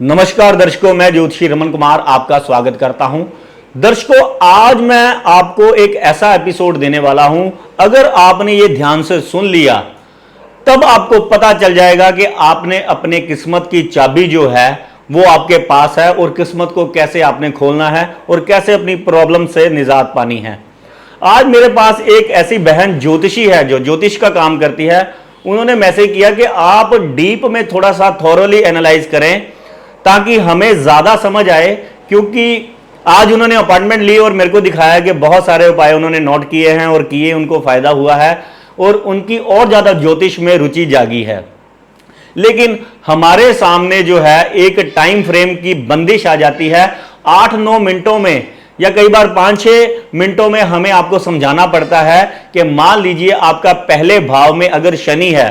नमस्कार दर्शकों, मैं ज्योतिषी रमन कुमार आपका स्वागत करता हूं। दर्शकों, आज मैं आपको एक ऐसा एपिसोड देने वाला हूं, अगर आपने ये ध्यान से सुन लिया तब आपको पता चल जाएगा कि आपने अपने किस्मत की चाबी जो है वो आपके पास है और किस्मत को कैसे आपने खोलना है और कैसे अपनी प्रॉब्लम से निजात पानी है। आज मेरे पास एक ऐसी बहन ज्योतिषी है जो ज्योतिष का काम करती है। उन्होंने मैसेज किया कि आप डीप में थोड़ा सा थॉरोली एनालाइज करें ताकि हमें ज्यादा समझ आए, क्योंकि आज उन्होंने अपॉइंटमेंट ली और मेरे को दिखाया कि बहुत सारे उपाय उन्होंने नोट किए हैं और किए, उनको फायदा हुआ है और उनकी और ज्यादा ज्योतिष में रुचि जागी है। लेकिन हमारे सामने जो है एक टाइम फ्रेम की बंदिश आ जाती है। 8-9 मिनटों में या कई बार 5-6 मिनटों में हमें आपको समझाना पड़ता है कि मान लीजिए आपका पहले भाव में अगर शनि है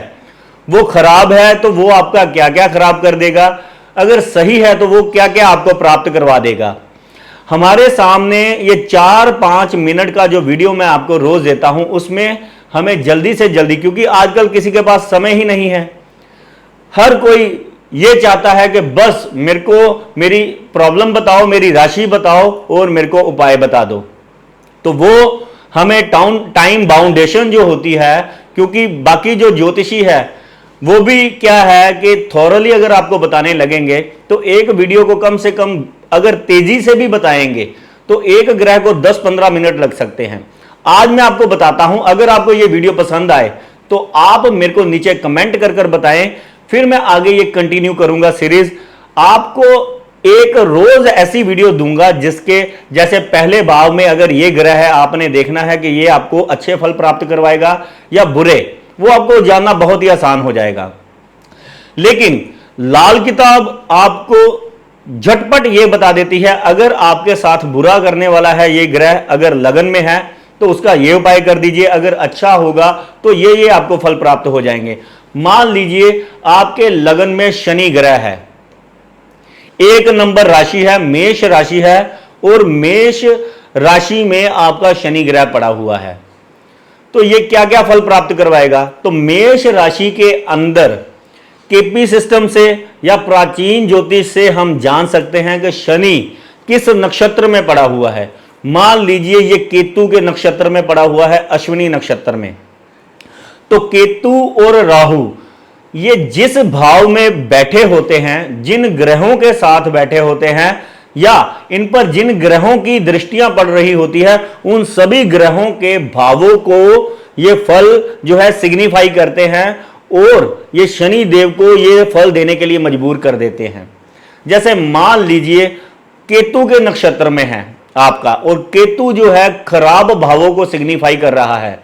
वो खराब है तो वो आपका क्या क्या खराब कर देगा, अगर सही है तो वो क्या क्या आपको प्राप्त करवा देगा। हमारे सामने ये 4-5 मिनट का जो वीडियो मैं आपको रोज देता हूं उसमें हमें जल्दी से जल्दी, क्योंकि आजकल किसी के पास समय ही नहीं है, हर कोई ये चाहता है कि बस मेरे को मेरी प्रॉब्लम बताओ, मेरी राशि बताओ और मेरे को उपाय बता दो। तो वो हमें टाइम बाउंडेशन जो होती है, क्योंकि बाकी जो ज्योतिषी है वो भी क्या है कि थॉरली अगर आपको बताने लगेंगे तो एक वीडियो को कम से कम अगर तेजी से भी बताएंगे तो एक ग्रह को 10-15 मिनट लग सकते हैं। आज मैं आपको बताता हूं, अगर आपको यह वीडियो पसंद आए तो आप मेरे को नीचे कमेंट कर बताएं, फिर मैं आगे ये कंटिन्यू करूंगा सीरीज। आपको एक रोज ऐसी वीडियो दूंगा जिसके जैसे पहले भाव में अगर ये ग्रह है, आपने देखना है कि ये आपको अच्छे फल प्राप्त करवाएगा या बुरे, वो आपको जानना बहुत ही आसान हो जाएगा। लेकिन लाल किताब आपको झटपट ये बता देती है, अगर आपके साथ बुरा करने वाला है ये ग्रह, अगर लगन में है तो उसका ये उपाय कर दीजिए, अगर अच्छा होगा तो ये आपको फल प्राप्त हो जाएंगे। मान लीजिए आपके लगन में शनि ग्रह है, 1 नंबर राशि है, मेष राशि है और मेष राशि में आपका शनि ग्रह पड़ा हुआ है, तो ये क्या क्या फल प्राप्त करवाएगा। तो मेष राशि के अंदर केपी सिस्टम से या प्राचीन ज्योतिष से हम जान सकते हैं कि शनि किस नक्षत्र में पड़ा हुआ है। मान लीजिए ये केतु के नक्षत्र में पड़ा हुआ है, अश्विनी नक्षत्र में। तो केतु और राहु ये जिस भाव में बैठे होते हैं, जिन ग्रहों के साथ बैठे होते हैं या इन पर जिन ग्रहों की दृष्टियां पड़ रही होती है, उन सभी ग्रहों के भावों को ये फल जो है सिग्निफाई करते हैं और ये शनि देव को ये फल देने के लिए मजबूर कर देते हैं। जैसे मान लीजिए केतु के नक्षत्र में है आपका और केतु जो है खराब भावों को सिग्निफाई कर रहा है,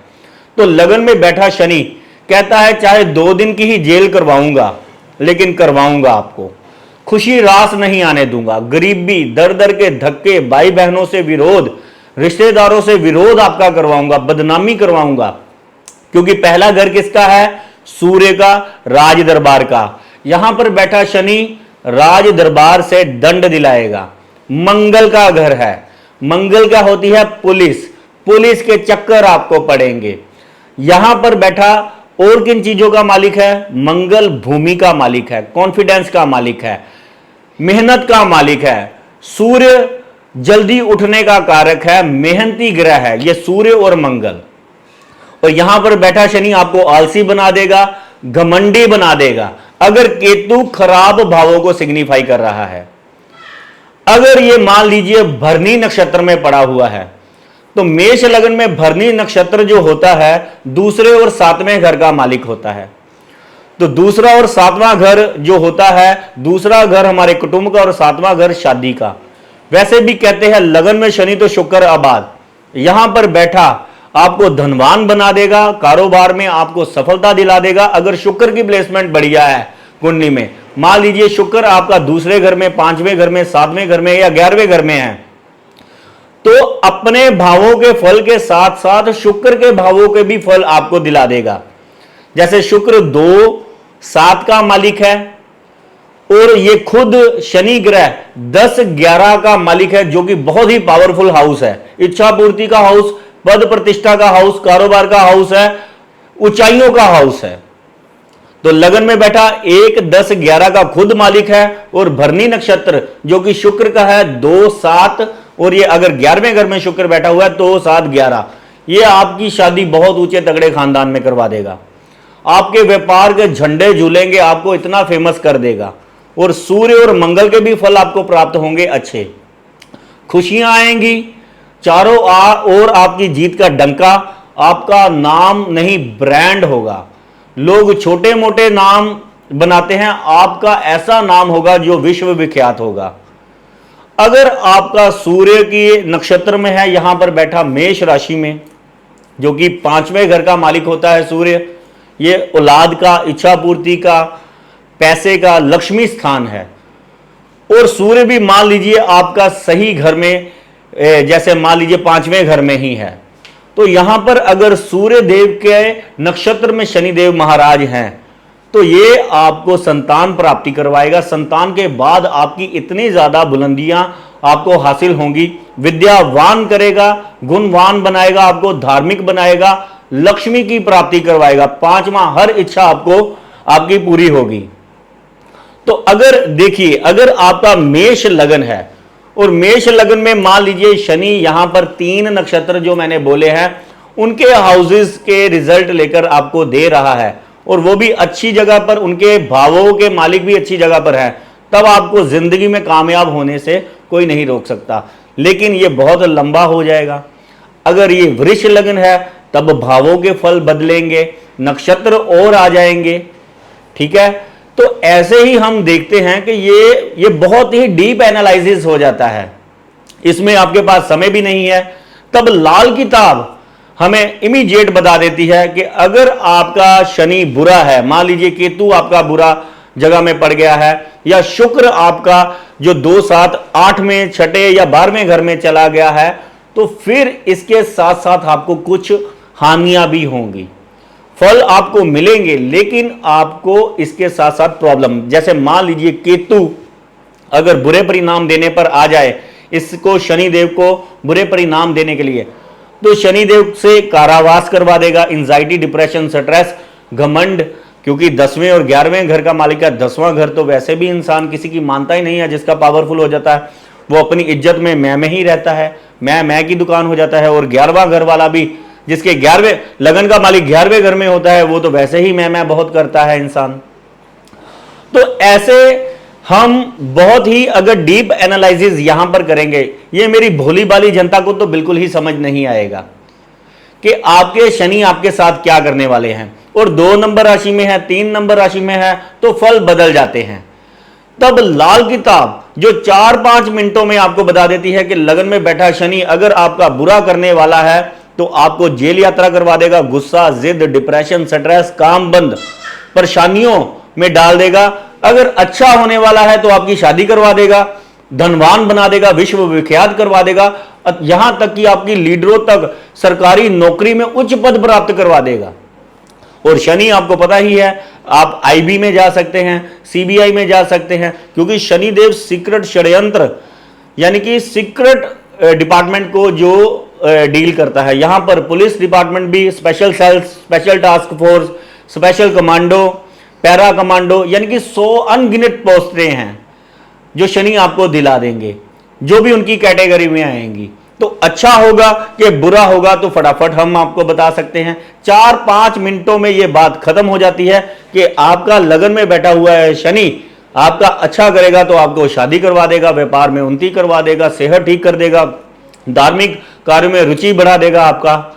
तो लगन में बैठा शनि कहता है चाहे 2 दिन की ही जेल करवाऊंगा लेकिन करवाऊंगा, आपको खुशी रास नहीं आने दूंगा, गरीबी, दर दर के धक्के, भाई बहनों से विरोध, रिश्तेदारों से विरोध आपका करवाऊंगा, बदनामी करवाऊंगा। क्योंकि पहला घर किसका है? सूर्य का, राज दरबार का। यहां पर बैठा शनि राज दरबार से दंड दिलाएगा। मंगल का घर है, मंगल क्या होती है? पुलिस, पुलिस के चक्कर आपको पड़ेंगे। यहां पर बैठा और किन चीजों का मालिक है? मंगल भूमि का मालिक है, कॉन्फिडेंस का मालिक है, मेहनत का मालिक है। सूर्य जल्दी उठने का कारक है, मेहनती ग्रह है ये सूर्य और मंगल। और यहां पर बैठा शनि आपको आलसी बना देगा, घमंडी बना देगा, अगर केतु खराब भावों को सिग्निफाई कर रहा है। अगर ये मान लीजिए भरनी नक्षत्र में पड़ा हुआ है, तो मेष लगन में भरनी नक्षत्र जो होता है दूसरे और 7वें घर का मालिक होता है। तो दूसरा और 7वां घर जो होता है, दूसरा घर हमारे कुटुंब का और 7वां घर शादी का। वैसे भी कहते हैं लगन में शनि तो शुक्र आबाद। यहां पर बैठा आपको धनवान बना देगा, कारोबार में आपको सफलता दिला देगा, अगर शुक्र की प्लेसमेंट बढ़िया है कुंडली में। मान लीजिए शुक्र आपका दूसरे घर में, 5वें घर में, 7वें घर में या 11वें घर में है, तो अपने भावों के फल के साथ साथ शुक्र के भावों के भी फल आपको दिला देगा। जैसे शुक्र 2-7 का मालिक है और ये खुद शनि ग्रह 10-11 का मालिक है, जो कि बहुत ही पावरफुल हाउस है। इच्छा पूर्ति का हाउस, पद प्रतिष्ठा का हाउस, कारोबार का हाउस है, ऊंचाइयों का हाउस है। तो लगन में बैठा 1, 10, 11 का खुद मालिक है, और भरनी नक्षत्र जो कि शुक्र का है 2, 7, और ये अगर 11वें घर में शुक्र बैठा हुआ है 2, 7, 11, ये आपकी शादी बहुत ऊंचे तगड़े खानदान में करवा देगा। आपके व्यापार के झंडे झूलेंगे, आपको इतना फेमस कर देगा, और सूर्य और मंगल के भी फल आपको प्राप्त होंगे अच्छे। खुशियां आएंगी चारों ओर, आपकी जीत का डंका, आपका नाम नहीं ब्रांड होगा। लोग छोटे मोटे नाम बनाते हैं, आपका ऐसा नाम होगा जो विश्व विख्यात होगा। अगर आपका सूर्य की नक्षत्र में है, यहां पर बैठा मेष राशि में, जो कि 5वें घर का मालिक होता है सूर्य, ये औलाद का, इच्छा पूर्ति का, पैसे का, लक्ष्मी स्थान है। और सूर्य भी मान लीजिए आपका सही घर में, जैसे मान लीजिए 5वें घर में ही है, तो यहां पर अगर सूर्य देव के नक्षत्र में शनिदेव महाराज हैं, तो ये आपको संतान प्राप्ति करवाएगा। संतान के बाद आपकी इतनी ज्यादा बुलंदियां आपको हासिल होंगी, विद्यावान करेगा, गुणवान बनाएगा, आपको धार्मिक बनाएगा, लक्ष्मी की प्राप्ति करवाएगा, 5वां हर इच्छा आपको आपकी पूरी होगी। तो अगर देखिए, अगर आपका मेष लगन है, और मेष लगन में मान लीजिए शनि यहां पर 3 नक्षत्र जो मैंने बोले हैं उनके हाउसेस के रिजल्ट लेकर आपको दे रहा है, और वो भी अच्छी जगह पर, उनके भावों के मालिक भी अच्छी जगह पर है, तब आपको जिंदगी में कामयाब होने से कोई नहीं रोक सकता। लेकिन ये बहुत लंबा हो जाएगा। अगर ये वृष लगन है तब भावों के फल बदलेंगे, नक्षत्र और आ जाएंगे, ठीक है। तो ऐसे ही हम देखते हैं कि ये बहुत ही डीप एनालिसिस हो जाता है, इसमें आपके पास समय भी नहीं है। तब लाल किताब हमें इमीडिएट बता देती है कि अगर आपका शनि बुरा है, मान लीजिए केतु आपका बुरा जगह में पड़ गया है, या शुक्र आपका जो 2, 7, 8 में, 6 या 12वें घर में चला गया है, तो फिर इसके साथ साथ आपको कुछ हानियां भी होंगी। फल आपको मिलेंगे, लेकिन आपको इसके साथ साथ प्रॉब्लम, जैसे मान लीजिए केतु अगर बुरे परिणाम देने पर आ जाए, इसको शनिदेव को बुरे परिणाम देने के लिए, तो शनिदेव से कारावास करवा देगा, एंजाइटी, डिप्रेशन, स्ट्रेस, घमंड, क्योंकि 10वें और 11वें घर का मालिक है। 10वां घर तो वैसे भी इंसान किसी की मानता ही नहीं है, जिसका पावरफुल हो जाता है वो अपनी इज्जत में मैं ही रहता है, मैं की दुकान हो जाता है। और 11वां घर वाला भी, जिसके 11वें लगन का मालिक 11वें घर में होता है, वो तो वैसे ही मैं बहुत करता है इंसान। तो ऐसे हम बहुत ही अगर डीप एनालिसिस यहां पर करेंगे, ये मेरी भोली भाली जनता को तो बिल्कुल ही समझ नहीं आएगा कि आपके शनि आपके साथ क्या करने वाले हैं। और 2 नंबर राशि में है, 3 नंबर राशि में है, तो फल बदल जाते हैं। तब लाल किताब जो 4-5 मिनटों में आपको बता देती है कि लगन में बैठा शनि अगर आपका बुरा करने वाला है तो आपको जेल यात्रा करवा देगा, गुस्सा, जिद, डिप्रेशन, स्ट्रेस, काम बंद, परेशानियों में डाल देगा। अगर अच्छा होने वाला है तो आपकी शादी करवा देगा, धनवान बना देगा, विश्व विख्यात करवा देगा, यहां तक कि आपकी लीडरों तक सरकारी नौकरी में उच्च पद प्राप्त करवा देगा। और शनि आपको पता ही है, आप आईबी में जा सकते हैं, सीबीआई में जा सकते हैं, क्योंकि शनिदेव सीक्रेट षड्यंत्र यानी कि सीक्रेट डिपार्टमेंट को जो डील करता है, यहां पर पुलिस डिपार्टमेंट भी, special cells, special task force, special commando, para commando, यानी कि 100 अनगिनत पोस्टें हैं जो शनि आपको दिला देंगे, जो भी उनकी कैटेगरी में आएंगी। तो अच्छा होगा कि बुरा होगा तो फटाफट हम आपको बता सकते हैं। 4-5 मिनटों में यह बात खत्म हो जाती है कि आपका लगन में बैठा हुआ है शनि आपका अच्छा करेगा तो आपको शादी करवा देगा, व्यापार में उन्नति करवा देगा, सेहत ठीक कर देगा, धार्मिक कार्यों में रुचि बढ़ा देगा आपका।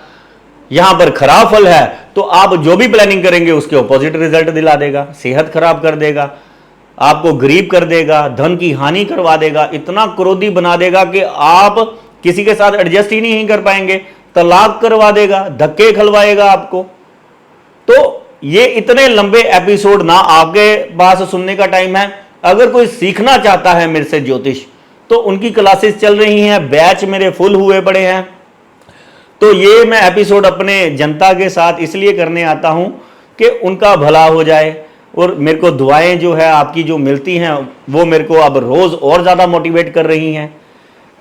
यहां पर खराब फल है तो आप जो भी प्लानिंग करेंगे उसके ऑपोजिट रिजल्ट दिला देगा, सेहत खराब कर देगा, आपको गरीब कर देगा, धन की हानि करवा देगा, इतना क्रोधी बना देगा कि आप किसी के साथ एडजस्ट ही नहीं कर पाएंगे, तलाक करवा देगा, धक्के खलवाएगा आपको। तो ये इतने लंबे एपिसोड ना आपके पास सुनने का टाइम है। अगर कोई सीखना चाहता है मेरे से ज्योतिष, तो उनकी क्लासेस चल रही हैं, बैच मेरे फुल हुए पड़े हैं। तो ये मैं एपिसोड अपने जनता के साथ इसलिए करने आता हूं कि उनका भला हो जाए, और मेरे को दुआएं जो है आपकी जो मिलती हैं वो मेरे को अब रोज और ज्यादा मोटिवेट कर रही हैं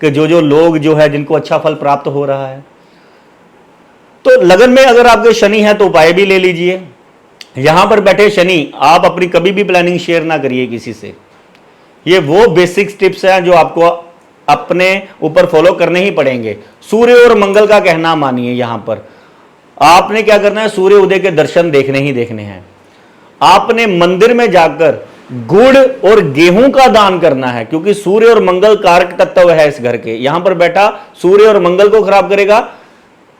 कि जो लोग जो है जिनको अच्छा फल प्राप्त हो रहा है। तो लगन में अगर आपके शनि है तो उपाय भी ले लीजिए। यहां पर बैठे शनि, आप अपनी कभी भी प्लानिंग शेयर ना करिए किसी से। ये वो बेसिक टिप्स हैं जो आपको अपने ऊपर फॉलो करने ही पड़ेंगे। सूर्य और मंगल का कहना मानिए, यहां पर आपने क्या करना है, सूर्य उदय के दर्शन देखने ही देखने हैं। आपने मंदिर में जाकर गुड़ और गेहूं का दान करना है, क्योंकि सूर्य और मंगल कारक तत्व है इस घर के। यहां पर बैठा सूर्य और मंगल को खराब करेगा,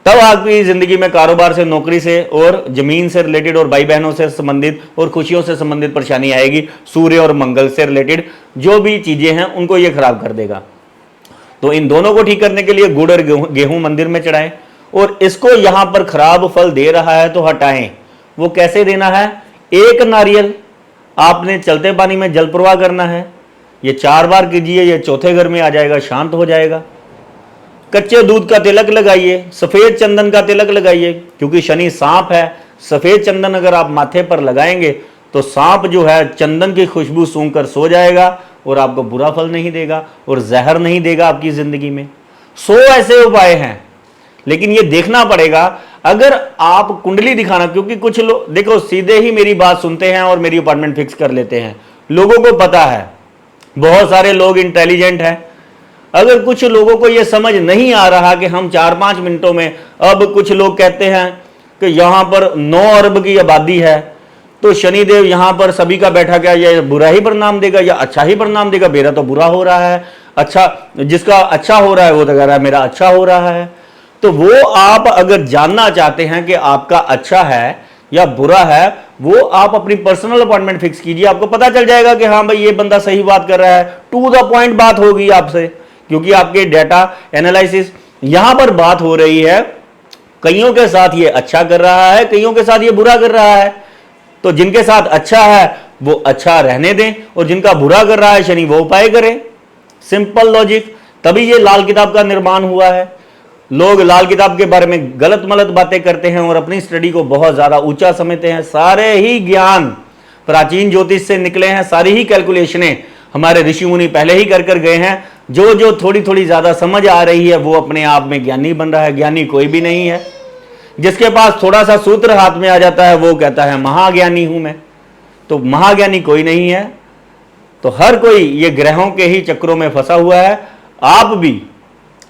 तब आपकी जिंदगी में कारोबार से, नौकरी से और जमीन से रिलेटेड और भाई बहनों से संबंधित और खुशियों से संबंधित परेशानी आएगी। सूर्य और मंगल से रिलेटेड जो भी चीजें हैं उनको यह खराब कर देगा। तो इन दोनों को ठीक करने के लिए गुड़ और गेहूं मंदिर में चढ़ाएं, और इसको यहां पर खराब फल दे रहा है तो हटाएं। वो कैसे देना है, एक नारियल आपने चलते पानी में जल प्रवाह करना है। ये 4 बार कीजिए, ये चौथे घर में आ जाएगा, शांत हो जाएगा। कच्चे दूध का तिलक लगाइए, सफेद चंदन का तिलक लगाइए, क्योंकि शनि सांप है। सफेद चंदन अगर आप माथे पर लगाएंगे तो सांप जो है चंदन की खुशबू सूंघकर सो जाएगा और आपको बुरा फल नहीं देगा और जहर नहीं देगा आपकी जिंदगी में। 100 ऐसे उपाय हैं, लेकिन ये देखना पड़ेगा। अगर आप कुंडली दिखाना, क्योंकि कुछ लोग देखो सीधे ही मेरी बात सुनते हैं और मेरी अपॉइंटमेंट फिक्स कर लेते हैं। लोगों को पता है, बहुत सारे लोग इंटेलिजेंट हैं। अगर कुछ लोगों को यह समझ नहीं आ रहा कि हम 4-5 मिनटों में, अब कुछ लोग कहते हैं कि यहां पर 9 अरब की आबादी है, तो शनिदेव यहां पर सभी का बैठा क्या, ये बुरा ही परिणाम देगा या अच्छा ही परिणाम देगा? मेरा तो बुरा हो रहा है। अच्छा, जिसका अच्छा हो रहा है वो तो कह रहा है मेरा अच्छा हो रहा है। तो वो आप अगर जानना चाहते हैं कि आपका अच्छा है या बुरा है, वो आप अपनी पर्सनल अपॉइंटमेंट फिक्स कीजिए। आपको पता चल जाएगा कि हाँ भाई ये बंदा सही बात कर रहा है, टू द पॉइंट बात होगी आपसे, क्योंकि आपके डेटा एनालिसिस यहां पर बात हो रही है। कईयों के साथ ये अच्छा कर रहा है, कईयों के साथ ये बुरा कर रहा है। तो जिनके साथ अच्छा है वो अच्छा रहने दें, और जिनका बुरा कर रहा है शनि, वो उपाय करें। Simple logic. तभी ये लाल किताब का निर्माण हुआ है। लोग लाल किताब के बारे में गलत मलत बातें करते हैं और अपनी स्टडी को बहुत ज्यादा ऊंचा समझते हैं। सारे ही ज्ञान प्राचीन ज्योतिष से निकले हैं, सारी ही कैलकुलेशनें हमारे ऋषि मुनि पहले ही कर गए हैं। जो जो थोड़ी थोड़ी ज्यादा समझ आ रही है वो अपने आप में ज्ञानी बन रहा है। ज्ञानी कोई भी नहीं है। जिसके पास थोड़ा सा सूत्र हाथ में आ जाता है वो कहता है महाज्ञानी हूं मैं। तो महाज्ञानी कोई नहीं है। तो हर कोई ये ग्रहों के ही चक्रों में फंसा हुआ है। आप भी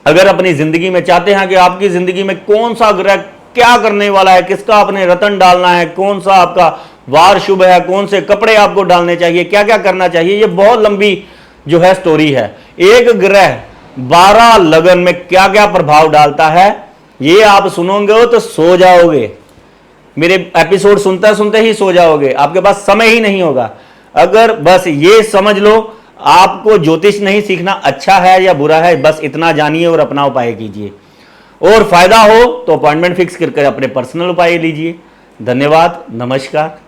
अगर अपनी जिंदगी में चाहते हैं कि आपकी जिंदगी में कौन सा ग्रह क्या करने वाला है, किसका आपने रतन डालना है, कौन सा आपका वार शुभ है, कौन से कपड़े आपको डालने चाहिए, क्या क्या करना चाहिए, ये बहुत लंबी जो है स्टोरी है। एक ग्रह 12 लगन में क्या क्या प्रभाव डालता है, ये आप सुनोगे तो सो जाओगे। मेरे एपिसोड सुनते सुनते ही सो जाओगे, आपके पास समय ही नहीं होगा। अगर बस ये समझ लो आपको ज्योतिष नहीं सीखना अच्छा है या बुरा है, बस इतना जानिए और अपना उपाय कीजिए। और फायदा हो तो अपॉइंटमेंट फिक्स करके अपने पर्सनल उपाय लीजिए। धन्यवाद, नमस्कार।